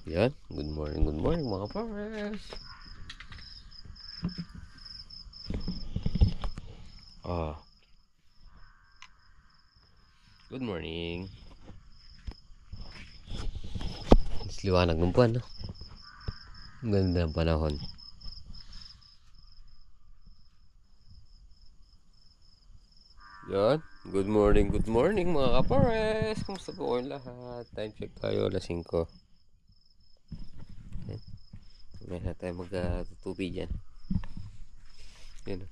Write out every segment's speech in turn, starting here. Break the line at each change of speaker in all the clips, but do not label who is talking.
Yan, good morning mga pares. Ah, good morning. Mas liwanag ng buwan, no? Ang ganda ng panahon. Yan, good morning mga kapares. Kumusta po kayong lahat? Time check tayo, alas 5. May na tayo magtutupi dyan. Yan.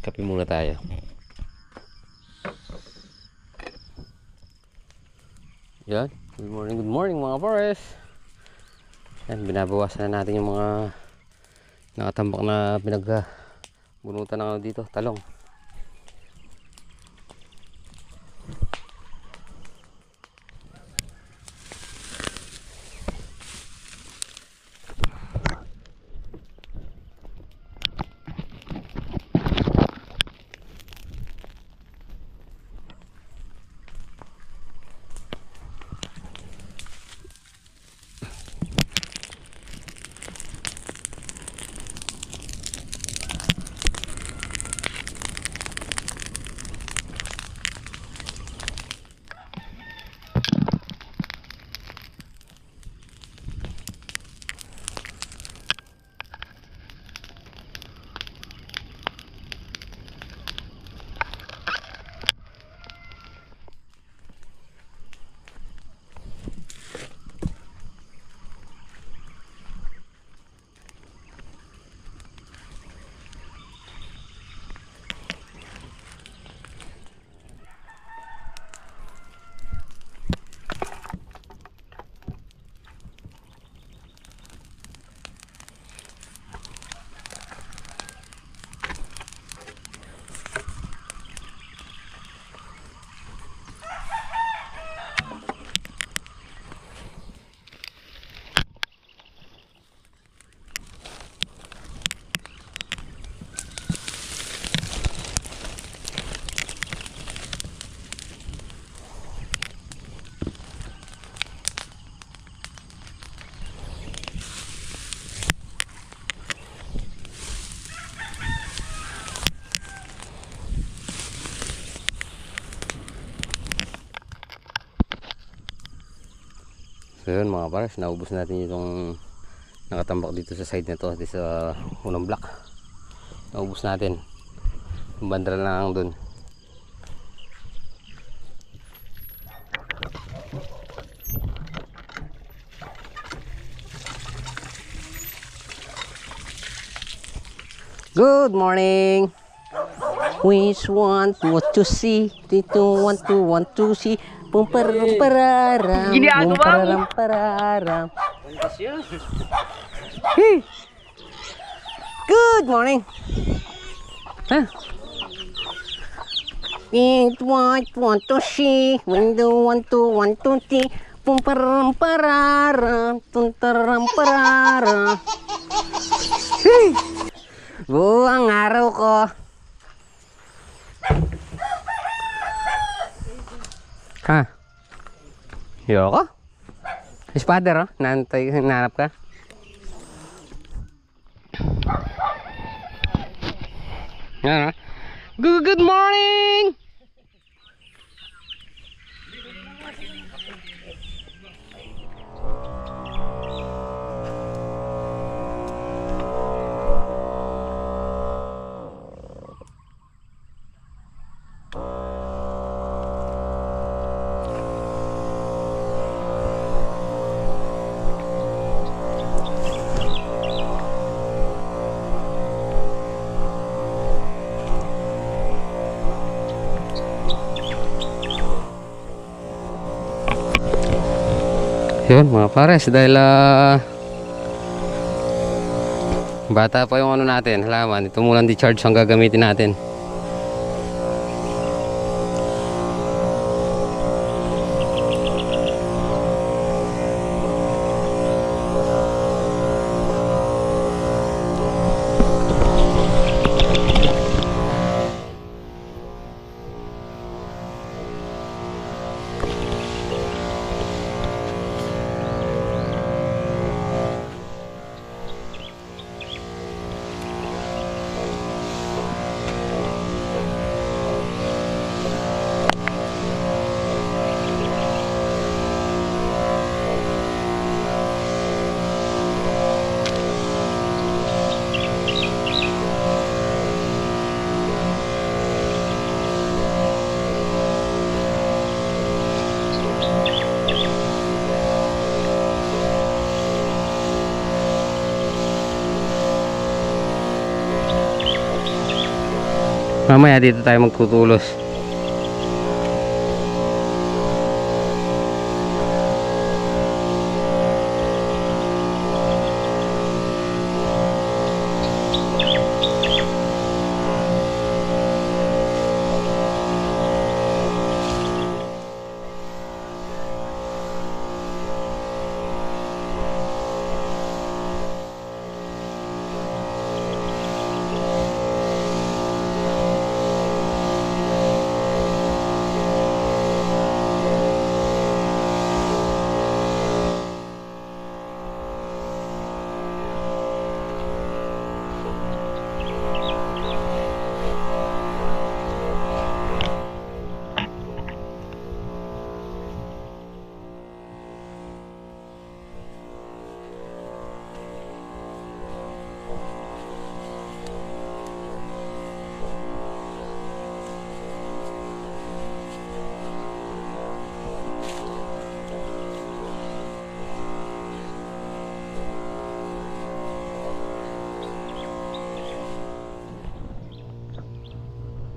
Kape muna tayo. Yan, good morning mga pares. Yan, binabawasan na natin yung mga nakatambak na pinagbunutan na dito, talong. So yun mga pares, naubos natin itong nakatambak dito sa side nito, dito sa unang block. Naubos natin. Yung bandra na lang dun. Good morning. Which one what to see? Dito want to see. Pumpararam. Pumpararam. Hey. Good morning. Huh? It want to see. Window want to see. Pumpararam. Tuntaram pararam. Hey. Buang araw ko. Ha? Yoko? Father, oh? Nantay, nanap ka? Yan, oh? Good morning! Yun mga pares, dahil bata pa yung ano natin, halaman, ito muna di-charge ang gagamitin natin. Mamaya dito tayo magtutulos.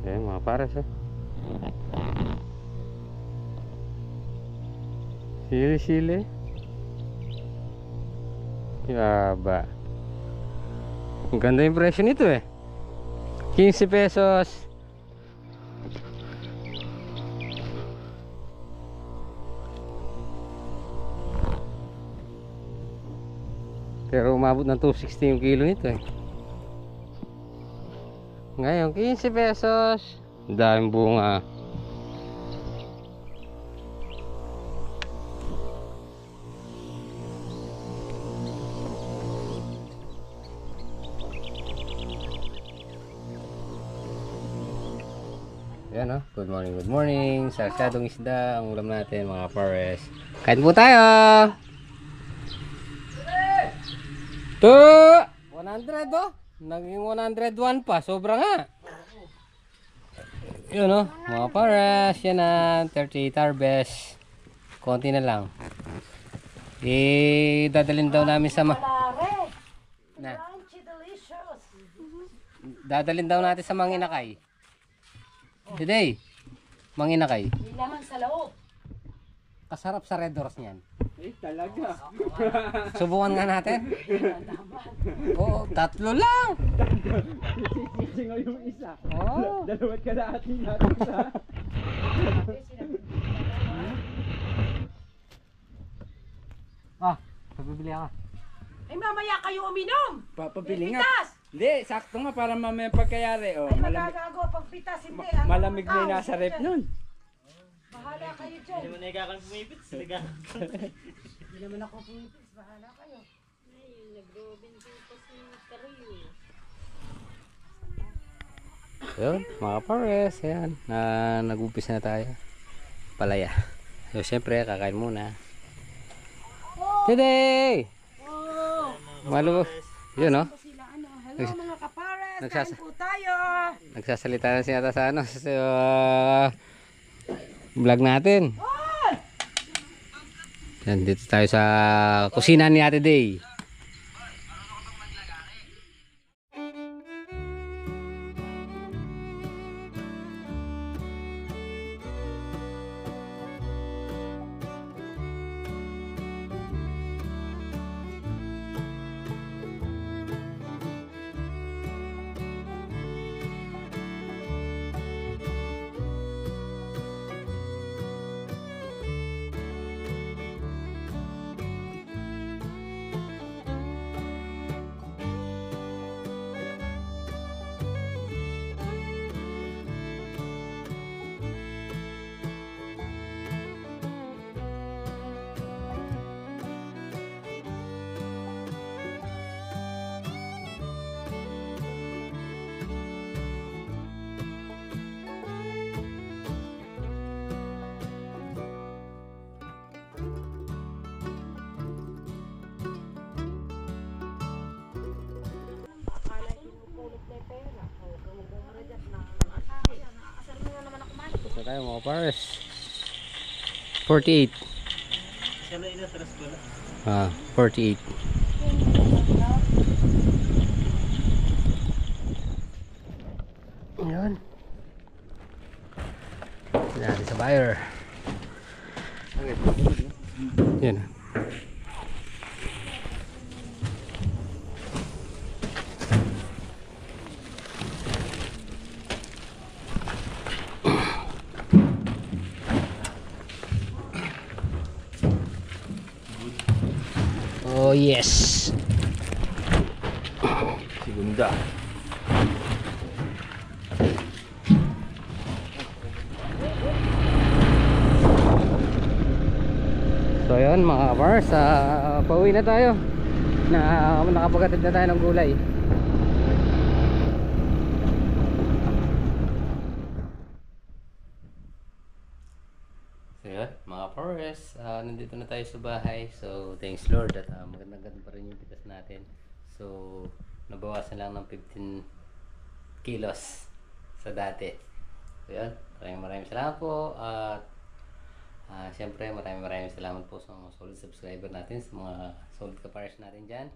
Ayan mga pares eh. Sili-sili. Yaba. Ang ganda yung presyo nito eh. 15 pesos. Pero umabot ng 260 yung kilo nito eh. Ngayon 15 pesos. Daming bunga. Ayan o, good morning, good morning. Sarsyadong isda ang ulam natin mga pares. Kain po tayo. 100 oh. Naging 101 pa, sobra nga. Yun o, mga pares. Yan na, 38 harvest. Konti na lang. Dadalhin daw namin sa dadalhin daw natin sa Manginakay. Today, Manginakay.
May laman sa loob.
Kasarap sa Red Doors niyan.
Talaga.
Subukan nga natin. Oo, 3 lang.
Singaw yung isa.
Oo.
Dalawat ka natin natin sa.
Pabibili ako.
Ay mamaya kayo uminom.
Papabili nga.
Pitas.
Hindi, sakto nga para mamaya pagkayari. Oh,
Ay
malamig,
magagago pag pitas hindi.
malamig na yung nasa rep nun.
Bahala kayo dyan.
Hindi mo na ikakan pumipits, nagakan.
Hindi naman ako pumipis. Bahala kayo.
Yun, mga pares. Ayan, nag-upis na tayo. Palaya. So, syempre, kakain muna. Today! Malu. Yun, no?
Sila ano. Hello mga kapares. Kain po tayo.
Nagsasalita na siya sa ano, sa vlog natin. Yan, dito tayo sa kusina ni Ate Day. Ito tayo mga pares. 48.
Siya na inatras ko na.
48. Ayan. natin sa buyer. Yan. Oh yes.
Segunda.
So yun mga kapars, pauwi na tayo. Nakapaghatid na tayo ng gulay. So yun mga kapars, nandito na tayo sa bahay. So thanks Lord at magandang pa rin yung pitas natin. So nabawasan lang ng 15 kilos sa dati. So yun, maraming salamat po. At siyempre maraming salamat po sa mga solid subscriber natin, sa mga solid kapars natin dyan.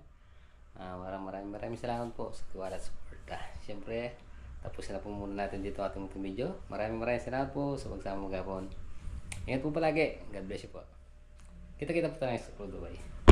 Maraming salamat po sa tiwala at support. Siyempre tapusin na po muna natin dito ating video. Maraming salamat po sa pagsama magapon. Ingat po palagi. God bless you po. Kita po tayo sa Dubai.